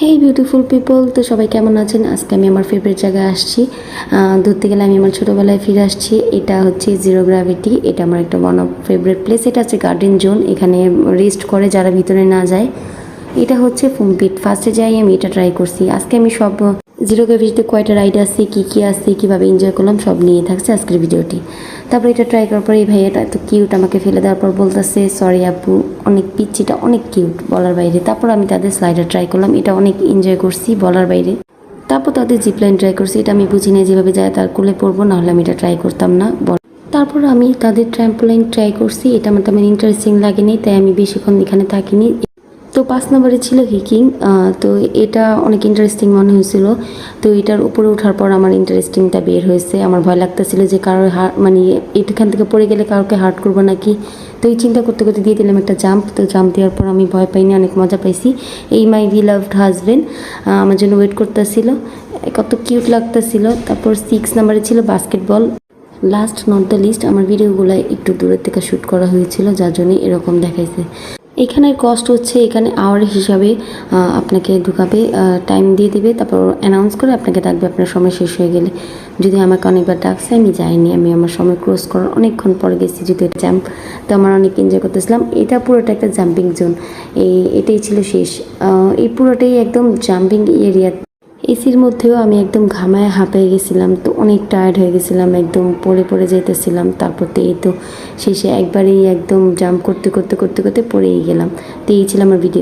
হেই beautiful people, তো সবাই কেমন আছেন? আজকে আমি আমার ফেভারিট জায়গায় আসছি। ধরতে গেলে আমি আমার ছোটোবেলায় ফিরে আসছি। এটা হচ্ছে জিরো গ্র্যাভিটি। এটা আমার একটা ওয়ান অফ ফেভারিট প্লেস। এটা হচ্ছে গার্ডেন জোন, এখানে রেস্ট করে যারা ভিতরে না যায়। এটা হচ্ছে ফুমপিট। ফার্স্টে যাই আমি এটা ট্রাই করছি। আজকে আমি সব জিরো গ্র্যাভিটিতে কয়টা রাইড আছে, কী আছে, কীভাবে এনজয় করলাম সব নিয়ে থাকছে আজকের ভিডিওটি। তারপর এটা ট্রাই করার পর এই ভাইয়াটা এত কিউট আমাকে ফেলে দেওয়ার পর বলতেছে সরি আপু, অনেক পিচ্ছিটা অনেক কিউট বলার বাইরে। তারপর আমি তাদের স্লাইডার ট্রাই করলাম, এটা অনেক এনজয় করছি বলার বাইরে। তারপর তাদের জিপলাইন ট্রাই করছি, এটা আমি বুঝি না যেভাবে যায় তার কোলে পড়বো, নাহলে আমি এটা ট্রাই করতাম না। তারপর আমি তাদের ট্র্যাম্পোলাইন ট্রাই করছি, এটা আমার তেমন ইন্টারেস্টিং লাগেনি, তাই আমি বেশিক্ষণ এখানে থাকিনি। তো 5 নম্বরে ছিল হিকিং। তো এটা অনেক ইন্টারেস্টিং মনে হয়েছিল। তো এটার উপরে ওঠার পর আমার ইন্টারেস্টিংটা বের হয়েছে। আমার ভয় লাগতেছিল যে কারোর মানে এখান থেকে পড়ে গেলে কাউকে হার্ট করবো নাকি। তো এই চিন্তা করতে করতে দিয়ে দিলাম একটা জাম্প। তো জাম্প দেওয়ার পর আমি ভয় পাইনি, অনেক মজা পাইছি। এই মাই লাভড হাজবেন্ড আমার জন্য ওয়েট করতেছিল, কত কিউট লাগতেছিল। তারপর 6 নম্বরে ছিল basketball. Last not the least, আমার ভিডিওগুলো একটু দূরের থেকে শ্যুট করা হয়েছিল, যার জন্য এরকম দেখাইছে। এখানের কস্ট হচ্ছে, এখানে আওয়ার হিসাবে আপনাকে ঢুকাবে, টাইম দিয়ে দিবে, তারপর অ্যানাউন্স করে আপনাকে ডাকবে আপনার সময় শেষ হয়ে গেলে। যদি আমাকে অনেকবার ডাকছে, আমি যাইনি, আমি আমার সময় ক্রস করার অনেকক্ষণ পরে গেছি, যদি এটা জাম্প। তো আমার অনেক এনজয় করতেছিলাম। এটা পুরোটা একটা জাম্পিং জোন, এটাই ছিল শেষ। এই পুরোটাই একদম জাম্পিং এরিয়া। এসির মধ্যেও আমি একদম ঘামায় হাঁপিয়ে গেছিলাম, তো অনেক টায়ার্ড হয়ে গেছিলাম, একদম পড়ে যেতেছিলাম। তারপর তো এই তো শেষে একবারেই একদম জাম্প করতে করতে পড়েই গেলাম। তো এই ছিল আমার ভিডিও।